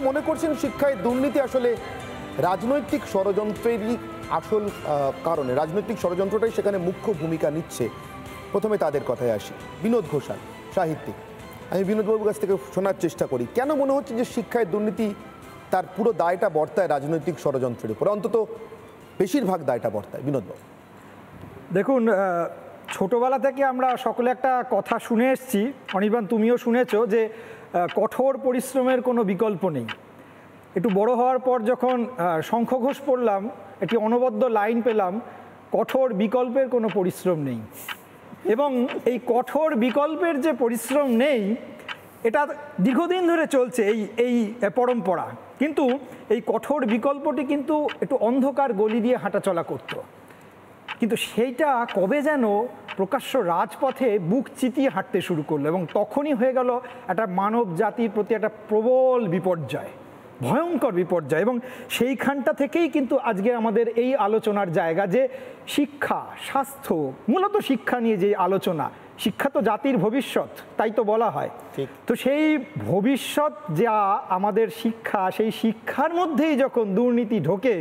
মনে করছেন শিক্ষায় দুর্নীতি আসলে রাজনৈতিক ষড়যন্ত্রেরই আসল কারণে, রাজনৈতিক ষড়যন্ত্রটাই সেখানে মুখ্য ভূমিকা নিচ্ছে। প্রথমে তাদের কথায় আসি। বিনোদ ঘোষাল সাহিত্যিক, আমি বিনোদবাবুর কাছ থেকে শোনার চেষ্টা করি, কেন মনে হচ্ছে যে শিক্ষায় দুর্নীতি তার পুরো দায়টা বর্তায় রাজনৈতিক ষড়যন্ত্রের উপর, অন্তত বেশিরভাগ দায়টা বর্তায়? বিনোদবাবু দেখুন, ছোটবেলা থেকে আমরা সকলে একটা কথা শুনে এসেছি, অনির্বাণ তুমিও শুনেছো, যে কঠোর পরিশ্রমের কোনো বিকল্প নেই। একটু বড় হওয়ার পর যখন শঙ্খ ঘোষ পড়লাম, একটি অনবদ্য লাইন পেলাম, কঠোর বিকল্পের কোনো পরিশ্রম নেই। এবং এই কঠোর বিকল্পের যে পরিশ্রম নেই, এটা দীর্ঘদিন ধরে চলছে এই পরম্পরা। কিন্তু এই কঠোর বিকল্পটি কিন্তু একটু অন্ধকার গলি দিয়ে হাঁটাচলা করতো, কিন্তু সেইটা কবে যেন প্রকাশ্য রাজপথে বুক চিতিয়ে হাঁটতে শুরু করলো, এবং তখনই হয়ে গেল একটা মানব জাতির প্রতি একটা প্রবল বিপর্যয়, ভয়ঙ্কর বিপর্যয়। এবং সেইখানটা থেকেই কিন্তু আজকে আমাদের এই আলোচনার জায়গা, যে শিক্ষা, স্বাস্থ্য, মূলত শিক্ষা নিয়ে যে আলোচনা। শিক্ষা তো জাতির ভবিষ্যৎ, তাই তো বলা হয়। তো সেই ভবিষ্যৎ যা আমাদের শিক্ষা, সেই শিক্ষার মধ্যেই যখন দুর্নীতি ঢোকে,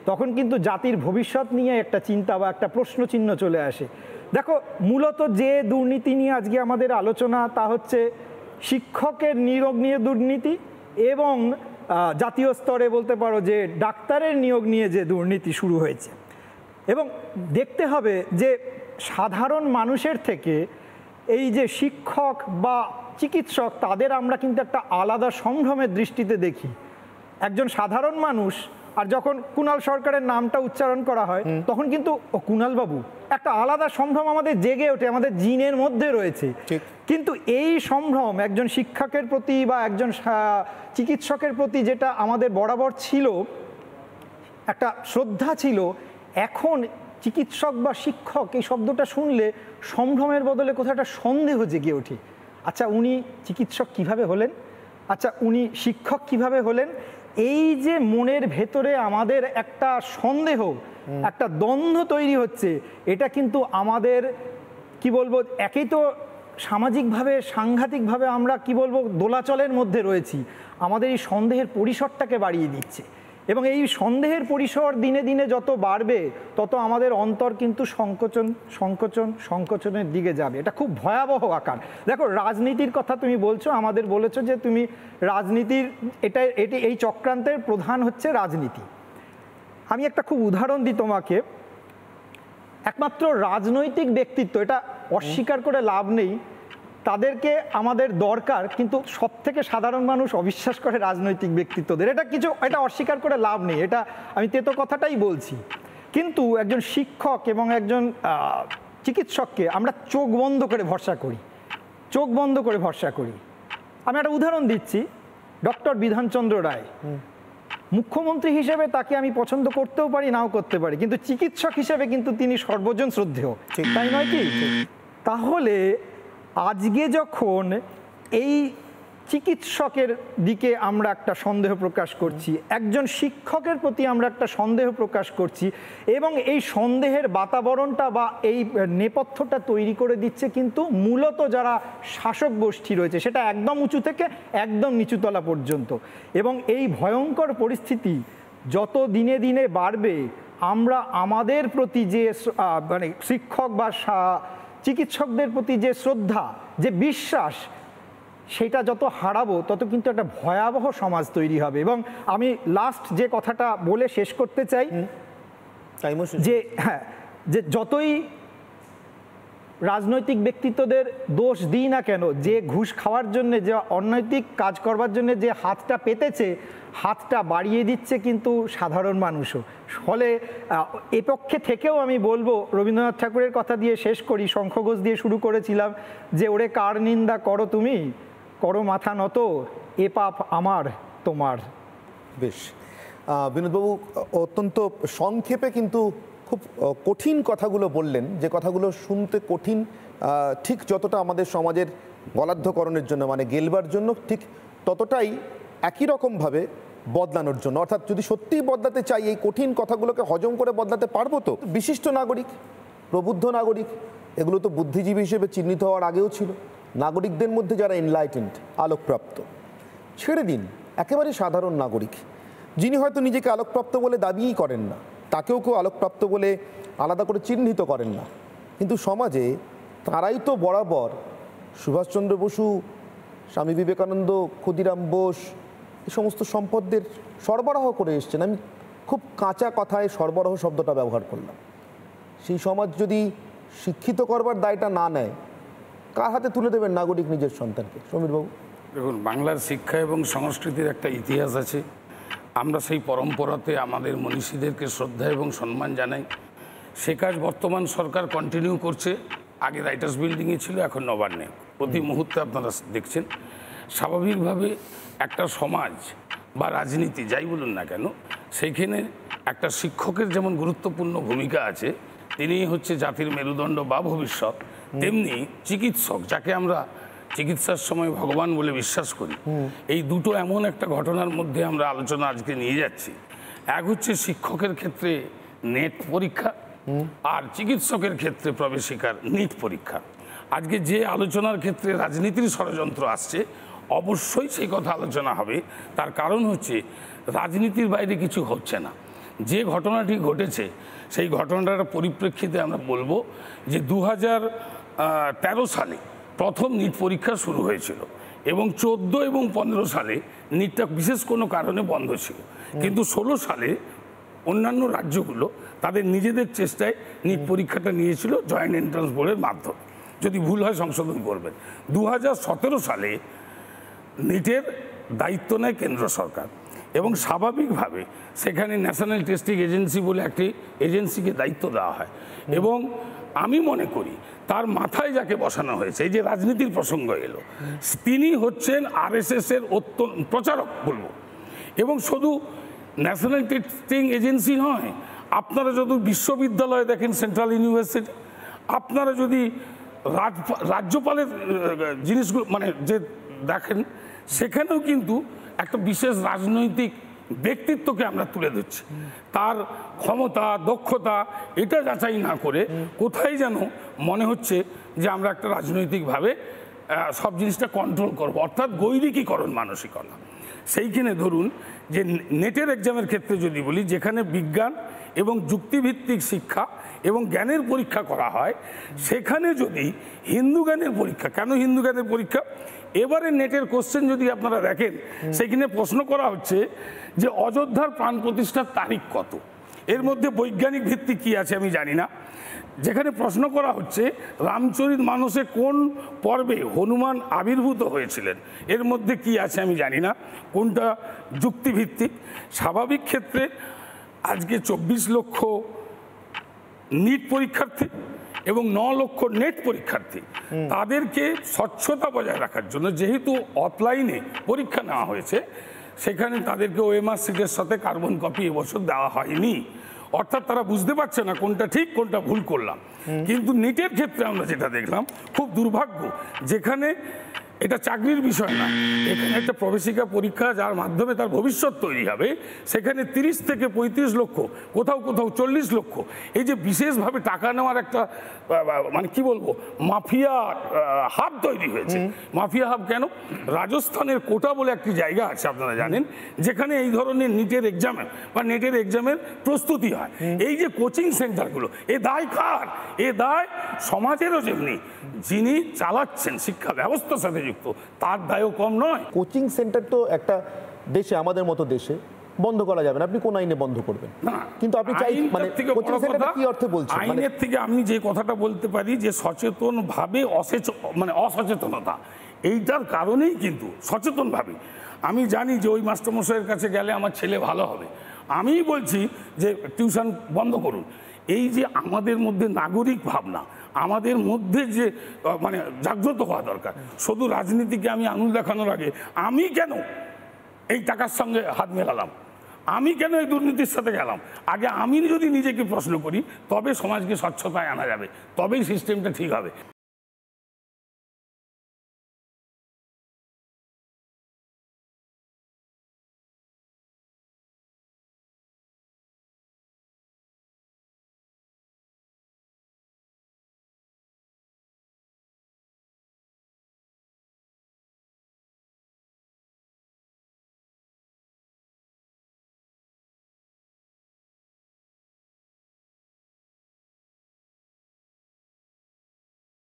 তখন কিন্তু জাতির ভবিষ্যৎ নিয়ে একটা চিন্তা বা একটা প্রশ্নচিহ্ন চলে আসে। দেখো, মূলত যে দুর্নীতি নিয়ে আজকে আমাদের আলোচনা, তা হচ্ছে শিক্ষকের নিয়োগ নিয়ে দুর্নীতি, এবং জাতীয় স্তরে বলতে পারো যে ডাক্তারের নিয়োগ নিয়ে যে দুর্নীতি শুরু হয়েছে। এবং দেখতে হবে যে সাধারণ মানুষের থেকে এই যে শিক্ষক বা চিকিৎসক, তাদের আমরা কিন্তু একটা আলাদা সম্ভ্রমের দৃষ্টিতে দেখি। একজন সাধারণ মানুষ, আর যখন কুণাল সরকারের নামটা উচ্চারণ করা হয়, তখন কিন্তু কুণাল বাবু একটা আলাদা সম্ভ্রম আমাদের জেগে ওঠে, আমাদের জিনের মধ্যে রয়েছে। কিন্তু এই সম্ভ্রম একজন শিক্ষকের প্রতি বা একজন চিকিৎসকের প্রতি যেটা আমাদের বরাবর ছিল, একটা শ্রদ্ধা ছিল, এখন চিকিৎসক বা শিক্ষক এই শব্দটা শুনলে সম্ভ্রমের বদলে কোথাও একটা সন্দেহ জেগে ওঠে। আচ্ছা, উনি চিকিৎসক কিভাবে হলেন? আচ্ছা, উনি শিক্ষক কিভাবে হলেন? এই যে মনের ভেতরে আমাদের একটা সন্দেহ, একটা দ্বন্দ্ব তৈরি হচ্ছে, এটা কিন্তু আমাদের কি বলবো, একেই তো সামাজিকভাবে সাংঘাতিকভাবে আমরা কি বলবো দোলাচলের মধ্যে রয়েছি, আমাদের এই সন্দেহের পরিসরটাকে বাড়িয়ে দিচ্ছে। এবং এই সন্দেহের পরিসর দিনে দিনে যত বাড়বে, তত আমাদের অন্তর কিন্তু সংকোচনের দিকে যাবে। এটা খুব ভয়াবহ আকার। দেখো, রাজনীতির কথা তুমি বলছো, আমাদের বলেছো যে তুমি রাজনীতির এটি এই চক্রান্তের প্রধান হচ্ছে রাজনীতি। আমি একটা খুব উদাহরণ দিই তোমাকে। একমাত্র রাজনৈতিক ব্যক্তিত্ব, এটা অস্বীকার করে লাভ নেই, তাদেরকে আমাদের দরকার, কিন্তু সব থেকে সাধারণ মানুষ অবিশ্বাস করে রাজনৈতিক ব্যক্তিত্বদের। এটা অস্বীকার করে লাভ নেই, এটা আমি তেতো কথাটাই বলছি। কিন্তু একজন শিক্ষক এবং একজন চিকিৎসককে আমরা চোখ বন্ধ করে ভরসা করি, চোখ বন্ধ করে ভরসা করি। আমি একটা উদাহরণ দিচ্ছি, ডক্টর বিধানচন্দ্র রায়। মুখ্যমন্ত্রী হিসেবে তাকে আমি পছন্দ করতেও পারি, নাও করতে পারি, কিন্তু চিকিৎসক হিসেবে কিন্তু তিনি সর্বজন শ্রদ্ধেয়, তাই নয় কি? তাহলে আজকে যখন এই চিকিৎসকের দিকে আমরা একটা সন্দেহ প্রকাশ করছি, একজন শিক্ষকের প্রতি আমরা একটা সন্দেহ প্রকাশ করছি, এবং এই সন্দেহের বাতাবরণটা বা এই নেপথ্যটা তৈরি করে দিচ্ছে কিন্তু মূলত যারা শাসক গোষ্ঠী রয়েছে, সেটা একদম উঁচু থেকে একদম নিচুতলা পর্যন্ত। এবং এই ভয়ঙ্কর পরিস্থিতি যত দিনে দিনে বাড়বে, আমরা আমাদের প্রতি যে মানে শিক্ষক বা চিকিৎসকদের প্রতি যে শ্রদ্ধা, যে বিশ্বাস, সেটা যত হারাবো, তত কিন্তু একটা ভয়াবহ সমাজ তৈরি হবে। এবং আমি লাস্ট যে কথাটা বলে শেষ করতে চাই, যে যতই রাজনৈতিক ব্যক্তিত্বদের দোষ দিই না কেন, যে ঘুষ খাওয়ার জন্য, যে অনৈতিক কাজ করবার জন্য যে হাতটা পেতেছে, হাতটা বাড়িয়ে দিচ্ছে কিন্তু সাধারণ মানুষও। ফলে এপক্ষে থেকেও আমি বলবো, রবীন্দ্রনাথ ঠাকুরের কথা দিয়ে শেষ করি, শঙ্খ ঘোষ দিয়ে শুরু করেছিলাম, যে ওরে কার নিন্দা করো তুমি, করো মাথা নত, এ পাপ আমার তোমার। বেশ, বিনোদবাবু অত্যন্ত সংক্ষেপে কিন্তু খুব কঠিন কথাগুলো বললেন, যে কথাগুলো শুনতে কঠিন, ঠিক যতটা আমাদের সমাজের গলাধ্যকরণের জন্য, মানে গেলবার জন্য, ঠিক ততটাই একই রকমভাবে বদলানোর জন্য। অর্থাৎ যদি সত্যিই বদলাতে চাই, এই কঠিন কথাগুলোকে হজম করে বদলাতে পারবো তো? বিশিষ্ট নাগরিক, প্রবুদ্ধ নাগরিক, এগুলো তো বুদ্ধিজীবী হিসেবে চিহ্নিত হওয়ার আগেও ছিল। নাগরিকদের মধ্যে যারা এনলাইটেন্ড, আলোকপ্রাপ্ত, ছেড়ে দিন একেবারে সাধারণ নাগরিক, যিনি হয়তো নিজেকে আলোকপ্রাপ্ত বলে দাবিই করেন না, তাকেও কেউ আলোকপ্রাপ্ত বলে আলাদা করে চিহ্নিত করেন না, কিন্তু সমাজে তারাই তো বরাবর সুভাষচন্দ্র বসু, স্বামী বিবেকানন্দ, ক্ষুদিরাম বোস এই সমস্ত সম্পদের সরবরাহ করে এসছেন। আমি খুব কাঁচা কথায় সরবরাহ শব্দটা ব্যবহার করলাম। সেই সমাজ যদি শিক্ষিত করবার দায়টা না নেয়, কার হাতে তুলে দেবেন নাগরিক নিজের সন্তানকে? সমীরবাবু, দেখুন, বাংলার শিক্ষা এবং সংস্কৃতির একটা ইতিহাস আছে। আমরা সেই পরম্পরাতে আমাদের মনীষীদেরকে শ্রদ্ধা এবং সম্মান জানাই। সে কাজ বর্তমান সরকার কন্টিনিউ করছে। আগে রাইটার্স বিল্ডিংয়ে ছিল, এখন নবান্নে। প্রতি মুহূর্তে আপনারা দেখছেন। স্বাভাবিকভাবে একটা সমাজ বা রাজনীতি যাই বলুন না কেন, সেইখানে একটা শিক্ষকের যেমন গুরুত্বপূর্ণ ভূমিকা আছে, তিনি হচ্ছে জাতির মেরুদণ্ড বা ভবিষ্যৎ, তেমনি চিকিৎসক, যাকে আমরা চিকিৎসার সময় ভগবান বলে বিশ্বাস করি। এই দুটো এমন একটা ঘটনার মধ্যে আমরা আলোচনা আজকে নিয়ে যাচ্ছি। এক হচ্ছে শিক্ষকের ক্ষেত্রে নেট পরীক্ষা, আর চিকিৎসকের ক্ষেত্রে প্রবেশিকার নিট পরীক্ষা। আজকে যে আলোচনার ক্ষেত্রে রাজনীতির ষড়যন্ত্র আসছে, অবশ্যই সেই কথা আলোচনা হবে। তার কারণ হচ্ছে রাজনীতির বাইরে কিছু হচ্ছে না। যে ঘটনাটি ঘটেছে সেই ঘটনাটার পরিপ্রেক্ষিতে আমরা বলবো যে 2013 সালে প্রথম নিট পরীক্ষা শুরু হয়েছিল এবং 14 এবং 15 সালে নিটটা বিশেষ কোনো কারণে বন্ধ ছিল। কিন্তু 16 সালে অন্যান্য রাজ্যগুলো তাদের নিজেদের চেষ্টায় নিট পরীক্ষাটা নিয়েছিল জয়েন্ট এন্ট্রান্স বোর্ডের মাধ্যমে। যদি ভুল হয় সংশোধন করবেন। 2017 সালে নিটের দায়িত্ব নেয় কেন্দ্র সরকার এবং স্বাভাবিকভাবে সেখানে ন্যাশনাল টেস্টিং এজেন্সি বলে একটি এজেন্সিকে দায়িত্ব দেওয়া হয়। এবং আমি মনে করি তার মাথায় যাকে বসানো হয়েছে, এই যে রাজনীতির প্রসঙ্গ এলো, তিনি হচ্ছেন RSS এর প্রচারক বলবো। এবং শুধু ন্যাশনাল টেস্টিং এজেন্সি নয়, আপনারা যদি বিশ্ববিদ্যালয়ে দেখেন, সেন্ট্রাল ইউনিভার্সিটি, আপনারা যদি রাজ্যপালের জিনিসগুলো মানে যে দেখেন, সেখানেও কিন্তু একটা বিশেষ রাজনৈতিক ব্যক্তিত্বকে আমরা তুলে ধরছি। তার ক্ষমতা, দক্ষতা এটা যাচাই না করে কোথায় যেন মনে হচ্ছে যে আমরা একটা রাজনৈতিকভাবে সব জিনিসটা কন্ট্রোল করব, অর্থাৎ গৈরিকীকরণ মানসিকতা। সেইখানে ধরুন যে নেটের এক্সামের ক্ষেত্রে যদি বলি, যেখানে বিজ্ঞান এবং যুক্তিভিত্তিক শিক্ষা এবং জ্ঞানের পরীক্ষা করা হয়, সেখানে যদি হিন্দু জ্ঞানের পরীক্ষা, কেন হিন্দু জ্ঞানের পরীক্ষা? এবারে নেটের কোশ্চেন যদি আপনারা দেখেন, সেখানে প্রশ্ন করা হচ্ছে যে অযোধ্যার প্রাণ প্রতিষ্ঠার তারিখ কত। এর মধ্যে বৈজ্ঞানিক ভিত্তি কি আছে আমি জানি না। যেখানে প্রশ্ন করা হচ্ছে রামচরিতমানসে কোন পর্বে হনুমান আবির্ভূত হয়েছিলেন, এর মধ্যে কি আছে আমি জানি না, কোনটা যুক্তিভিত্তিক। স্বাভাবিক ক্ষেত্রে আজকে 24 লক্ষ নিট পরীক্ষার্থী এবং 9 লক্ষ নেট পরীক্ষার্থী, তাদেরকে স্বচ্ছতা বজায় রাখার জন্য যেহেতু অফলাইনে পরীক্ষা নেওয়া হয়েছে, সেখানে তাদেরকে ওএমআর সিটের সাথে কার্বন কপি এবছর দেওয়া হয়নি। অর্থাৎ তারা বুঝতে পারছে না কোনটা ঠিক কোনটা ভুল করলাম। কিন্তু নিটের ক্ষেত্রে আমরা যেটা দেখলাম, খুব দুর্ভাগ্য, যেখানে এটা চাকরির বিষয় না, এখানে একটা প্রবেশিকা পরীক্ষা যার মাধ্যমে তার ভবিষ্যৎ তৈরি হবে, সেখানে 30 থেকে 35 লক্ষ, কোথাও কোথাও 40 লক্ষ, এই যে বিশেষভাবে টাকা নেওয়ার একটা মানে কি বলবো, মাফিয়া হাব তৈরি হয়েছে। মাফিয়া হাব কেন? রাজস্থানের কোটা বলে একটি জায়গা আছে আপনারা জানেন, যেখানে এই ধরনের নিটের এক্সামের বা নেটের এক্সামের প্রস্তুতি হয়। এই যে কোচিং সেন্টারগুলো, এ দায় কার? এ দায় সমাজেরও, যেমনি যিনি চালাচ্ছেন শিক্ষা ব্যবস্থার সাথে যুক্ত, তার দায়ও কম নয়। কোচিং সেন্টার তো একটা দেশে, আমাদের মতো দেশে বন্ধ করা যাবে না। আপনি কোন আইনে বন্ধ করবেন? না, কিন্তু আপনি চাই মানে কোচিং সেন্টার কি অর্থে বলছেন? আইনের থেকে আমি যে কথাটা বলতে পারি যে সচেতনভাবে অসচেতনতা, এইটার কারণেই কিন্তু সচেতনভাবে আমি জানি যে ওই মাস্টারমশাইয়ের কাছে গেলে আমার ছেলে ভালো হবে, আমি বলছি যে টিউশন বন্ধ করুন। এই যে আমাদের মধ্যে নাগরিক ভাবনা, আমাদের মধ্যে যে মানে জাগ্রত হওয়া দরকার। শুধু রাজনীতিকে আমি আঙুল দেখানোর আগে আমি কেন এই টাকার সঙ্গে হাত মেলালাম, আমি কেন এই দুর্নীতির সাথে গেলাম, আগে আমি যদি নিজেকে প্রশ্ন করি, তবে সমাজকে স্বচ্ছতায় আনা যাবে, তবেই সিস্টেমটা ঠিক হবে।